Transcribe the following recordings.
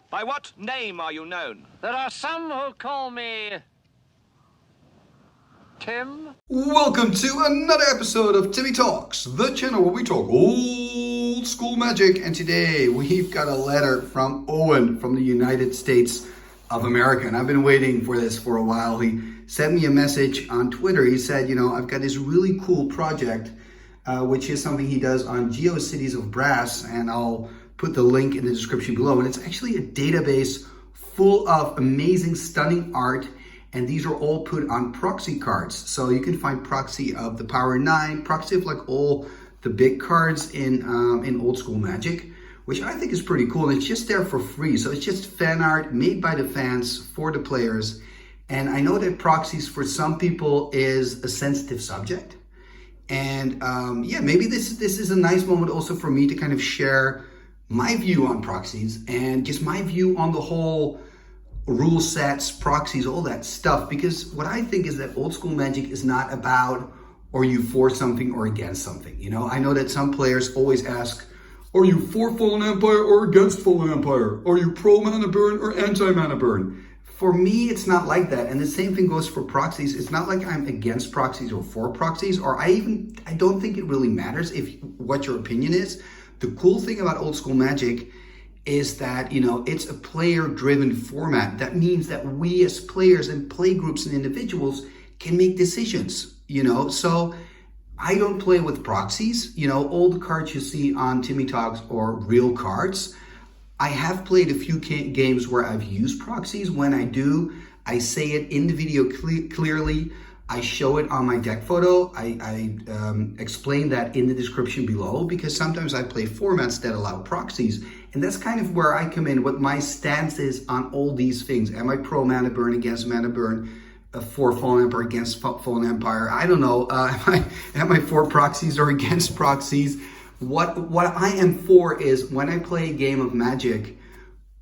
By what name are you known? There are some who call me Tim. Welcome to another episode of Timmy Talks, the channel where we talk old school magic. And today we've got a letter from Owen from the United States of America. And I've been waiting for this for a while. He sent me a message on Twitter. He said, I've got this really cool project, which is something he does on GeoCities of Brass. And I'll put the link in the description below. And it's actually a database full of amazing, stunning art. And these are all put on proxy cards. So you can find proxy of the Power 9, proxy of like all the big cards in old school Magic, which I think is pretty cool. And it's just there for free. So it's just fan art made by the fans for the players. And I know that proxies for some people is a sensitive subject. And maybe this is a nice moment also for me to kind of share my view on proxies and just my view on the whole rule sets, proxies, all that stuff. Because what I think is that old school Magic is not about are you for something or against something. I know that some players always ask, are you for Fallen Empire or against Fallen Empire? Are you pro mana burn or anti mana burn? For me, it's not like that. And the same thing goes for proxies. It's not like I'm against proxies or for proxies, or I don't think it really matters what your opinion is. The cool thing about old school Magic is that, it's a player-driven format. That means that we as players and play groups and individuals can make decisions, So I don't play with proxies. All the cards you see on Timmy Talks are real cards. I have played a few games where I've used proxies. When I do, I say it in the video clearly. I show it on my deck photo. I explain that in the description below, because sometimes I play formats that allow proxies. And that's kind of where I come in, what my stance is on all these things. Am I pro mana burn, against mana burn, for Fallen Empire, against Fallen Empire? I don't know. Am I for proxies or against proxies? What I am for is when I play a game of Magic,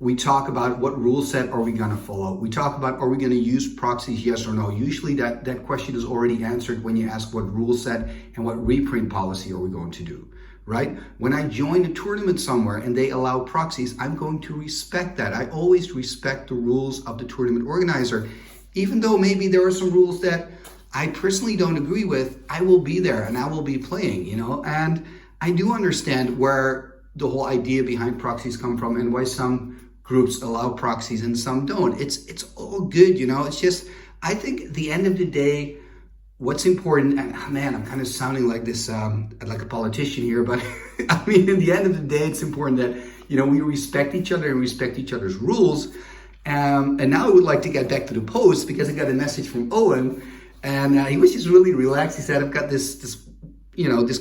we talk about what rule set are we going to follow. We talk about, are we going to use proxies, yes or no? Usually that question is already answered when you ask what rule set and what reprint policy are we going to do, right? When I join a tournament somewhere and they allow proxies, I'm going to respect that. I always respect the rules of the tournament organizer. Even though maybe there are some rules that I personally don't agree with, I will be there and I will be playing, And I do understand where the whole idea behind proxies come from and why some groups allow proxies and some don't. It's all good, It's just, I think at the end of the day, what's important, and man, I'm kind of sounding like this, like a politician here, but I mean, in the end of the day, it's important that, we respect each other and respect each other's rules. And now I would like to get back to the post because I got a message from Owen and he was just really relaxed. He said, I've got this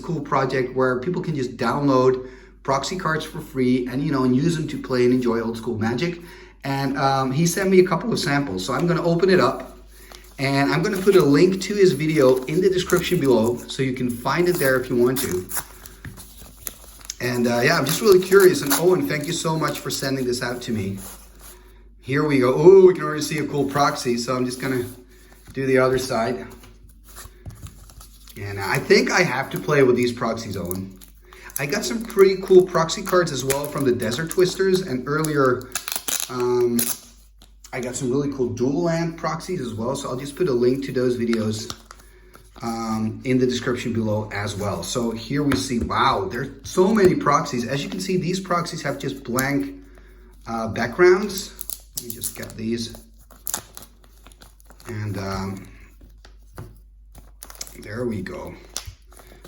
cool project where people can just download proxy cards for free and, and use them to play and enjoy old school Magic. And he sent me a couple of samples. So I'm going to open it up and I'm going to put a link to his video in the description below so you can find it there if you want to. And I'm just really curious. And Owen, thank you so much for sending this out to me. Here we go. Oh, we can already see a cool proxy. So I'm just going to do the other side. And I think I have to play with these proxies, Owen. I got some pretty cool proxy cards as well from the Desert Twisters. And earlier, I got some really cool dual land proxies as well. So I'll just put a link to those videos in the description below as well. So here we see, wow, there's so many proxies. As you can see, these proxies have just blank backgrounds. Let me just get these. And there we go.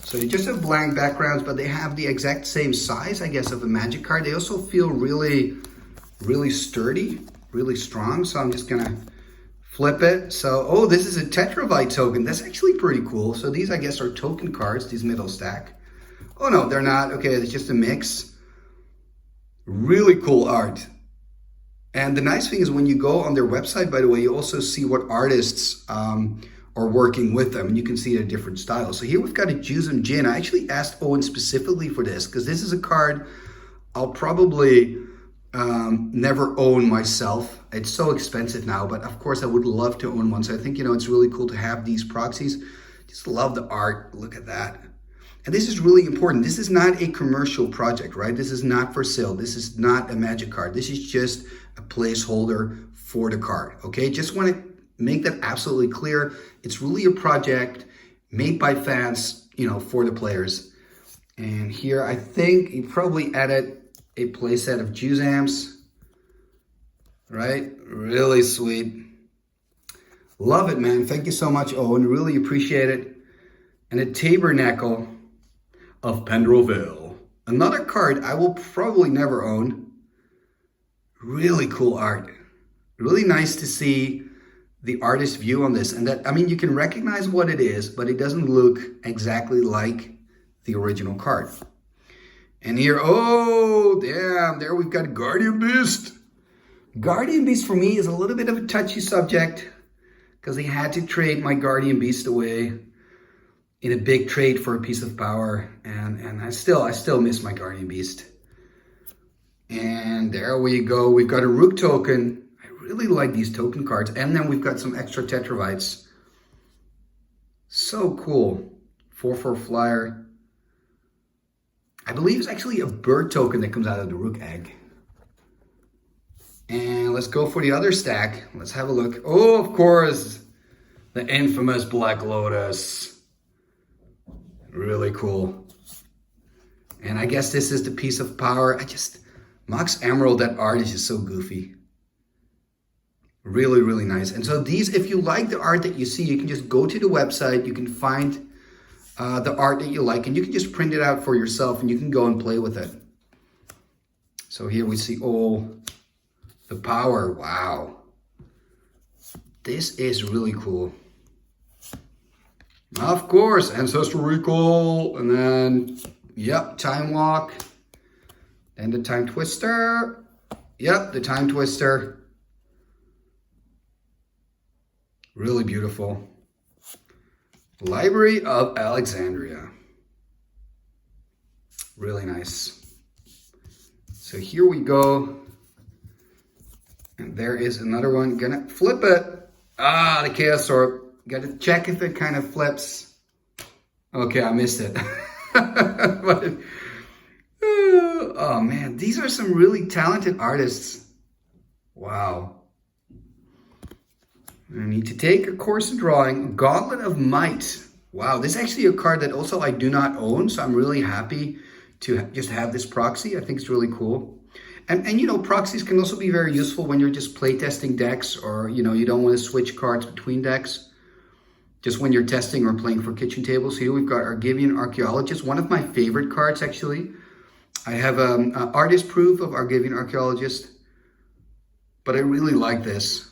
So they just have blank backgrounds, but they have the exact same size, I guess, of a Magic card. They also feel really, really sturdy, really strong. So I'm just gonna flip it. So, this is a Tetrabyte token. That's actually pretty cool. So these, I guess, are token cards, these middle stack. Oh no, they're not. Okay, it's just a mix. Really cool art. And the nice thing is when you go on their website, by the way, you also see what artists are working with them, and you can see the different styles. So here we've got a Jusum Jin. I actually asked Owen specifically for this because this is a card I'll probably never own myself. It's so expensive now, but of course I would love to own one. So I think, it's really cool to have these proxies. Just love the art. Look at that. And this is really important. This is not a commercial project, right? This is not for sale. This is not a magic card. This is just a placeholder for the card, okay? Just want to make that absolutely clear. It's really a project made by fans, you know, for the players. And here, I think he probably added a playset of juice amps, right? Really sweet. Love it, man. Thank you so much, Owen. Really appreciate it. And a tabernacle of Pendreville. Another card I will probably never own. Really cool art. Really nice to see the artist's view on this. And that, I mean, you can recognize what it is, but it doesn't look exactly like the original card. And here, oh, damn, there we've got Guardian Beast. Guardian Beast for me is a little bit of a touchy subject because they had to trade my Guardian Beast away in a big trade for a piece of power, and I still miss my Guardian Beast. And there we go. We've got a Rook token. I really like these token cards. And then we've got some extra Tetravites. So cool. 4/4 flyer. I believe it's actually a bird token that comes out of the Rook egg. And let's go for the other stack. Let's have a look. Oh, of course, the infamous Black Lotus. Really cool. And I guess this is the piece of power. Mox Emerald, that art is just so goofy. Really, really nice. And so these, if you like the art that you see, you can just go to the website. You can find the art that you like, and you can just print it out for yourself, and you can go and play with it. So here we see, oh, the power. Wow. This is really cool. Of course, Ancestral Recall, and then, yep, Time Walk, and the Time Twister. Yep, the Time Twister. Really beautiful. Library of Alexandria. Really nice. So here we go. And there is another one. Gonna flip it. Ah, the Chaos Orb. Got to check if it kind of flips. Okay, I missed it. But, oh man, these are some really talented artists. Wow. I need to take a course in drawing. Gauntlet of Might. Wow, this is actually a card that also I do not own, so I'm really happy to just have this proxy. I think it's really cool. And you know, proxies can also be very useful when you're just playtesting decks, or you know, you don't want to switch cards between decks. Just when you're testing or playing for kitchen tables. Here we've got Argivian Archaeologist, one of my favorite cards actually. I have an artist proof of Argivian Archaeologist, but I really like this.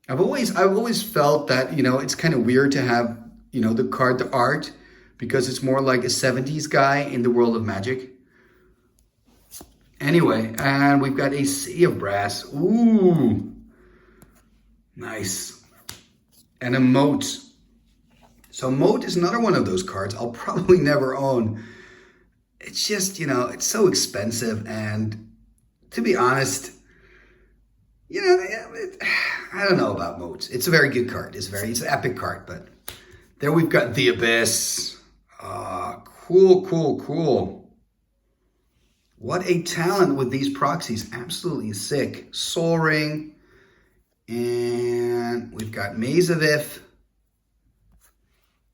I've always felt that, you know, it's kind of weird to have, you know, the card, the art, because it's more like a 70s guy in the world of Magic. Anyway, and we've got a Sea of Brass. Ooh, nice. And a Moat. So Moat is another one of those cards I'll probably never own. It's just, you know, it's so expensive, and to be honest, you know, I don't know about Moats. It's a very good card. It's an epic card, but there we've got the Abyss. Cool, cool, cool. What a talent with these proxies. Absolutely sick. Soul Ring. And we've got Maze of Ith.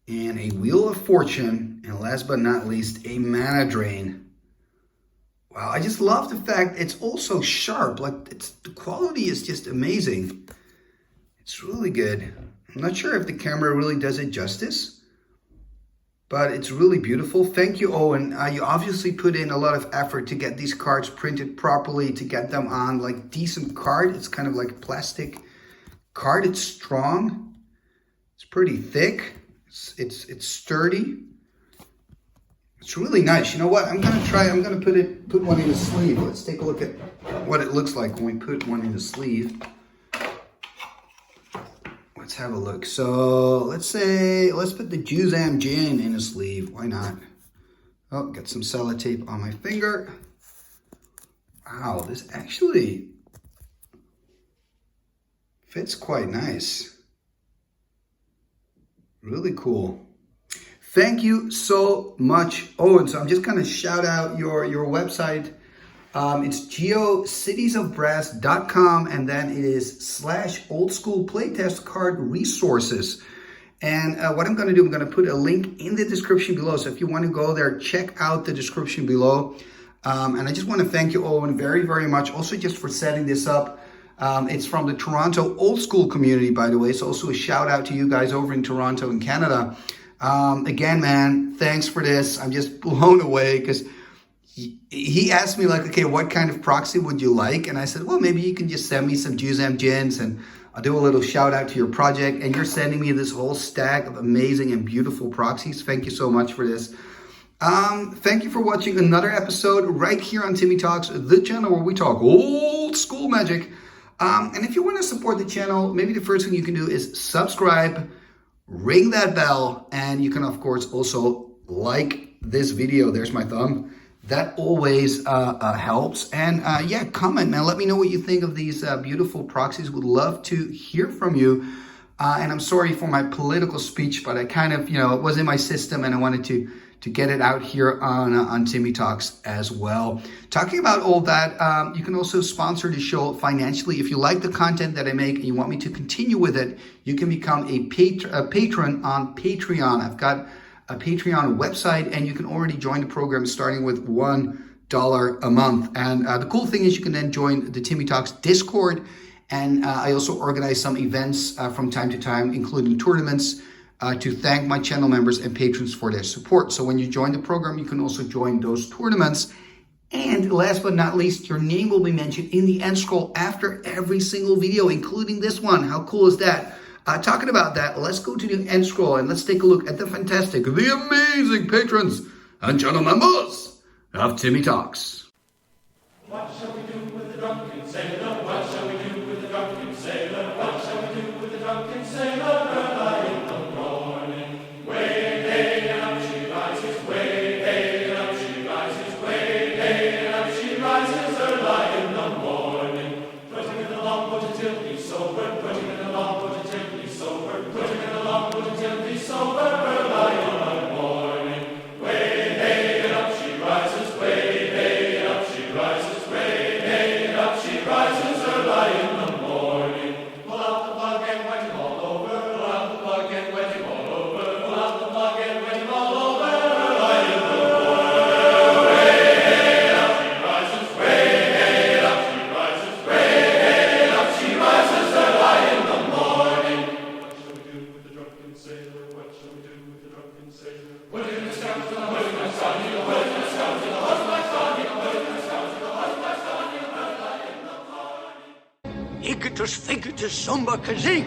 And a Wheel of Fortune. And last but not least, a Mana Drain. Wow, I just love the fact it's also sharp. Like, the quality is just amazing. It's really good. I'm not sure if the camera really does it justice, but it's really beautiful. Thank you, Owen. You obviously put in a lot of effort to get these cards printed properly, to get them on like decent card. It's kind of like a plastic card. It's strong. It's pretty thick. It's sturdy. It's really nice. You know what? I'm gonna put one in the sleeve. Let's take a look at what it looks like when we put one in the sleeve. Let's have a look. So let's put the Juzam Gin in a sleeve. Why not? Oh, got some sellotape on my finger. Wow, this actually fits quite nice. Really cool. Thank you so much, Owen. So I'm just going to shout out your website. It's geocitiesofbrass.com, and then it is /oldschool playtest card resources. And what I'm going to do, I'm going to put a link in the description below. So if you want to go there, check out the description below. And I just want to thank you, Owen, very, very much. Also, just for setting this up. It's from the Toronto old school community, by the way. So also a shout out to you guys over in Toronto in Canada. Again, man, thanks for this. I'm just blown away because he asked me like, okay, what kind of proxy would you like? And I said, well, maybe you can just send me some Juzam Gins and I'll do a little shout out to your project. And you're sending me this whole stack of amazing and beautiful proxies. Thank you so much for this. Thank you for watching another episode right here on Timmy Talks, the channel where we talk old school magic. And if you want to support the channel, maybe the first thing you can do is subscribe, ring that bell, and you can, of course, also like this video. There's my thumb. That always helps. And yeah, comment, man. Let me know what you think of these beautiful proxies. Would love to hear from you. And I'm sorry for my political speech, but I kind of, it was in my system and I wanted to get it out here on Timmy Talks as well. Talking about all that, you can also sponsor the show financially. If you like the content that I make and you want me to continue with it, you can become a patron on Patreon. I've got a Patreon website and you can already join the program starting with $1 a month. And the cool thing is you can then join the Timmy Talks Discord. And I also organize some events from time to time, including tournaments, to thank my channel members and patrons for their support. So when you join the program, you can also join those tournaments. And last but not least, your name will be mentioned in the end scroll after every single video, including this one. How cool is that? Talking about that, let's go to the end scroll and let's take a look at the fantastic, the amazing patrons and channel members of Timmy Talks. What shall we do with the drunken sailor? What shall we do with the drunken sailor? What shall we do with the drunken sailor? Early in the morning, way hey and up she rises, way hey and up she rises, way hey and up she rises. Early in the morning, putting in the longboat until he's sober, putting in the longboat until he's sober, putting in the longboat until he's sober. Early in the morning, way hey and up she rises, way hey and up she rises. She rises early in the morning. Pull out the plug and wet him all over. Pull out the plug and wet him all over. Pull out the plug and wet him all over. Early in the morning. Way up she rises. Way up she rises. Way up she rises early in the morning. What shall we do with the drunken sailor? What shall we do with the drunken sailor? Put it in the scout to the hood of my son. Put it in the scout to the hood of my son. Put it in the scout to the hood of my son. Igitus figitus sumba kazee.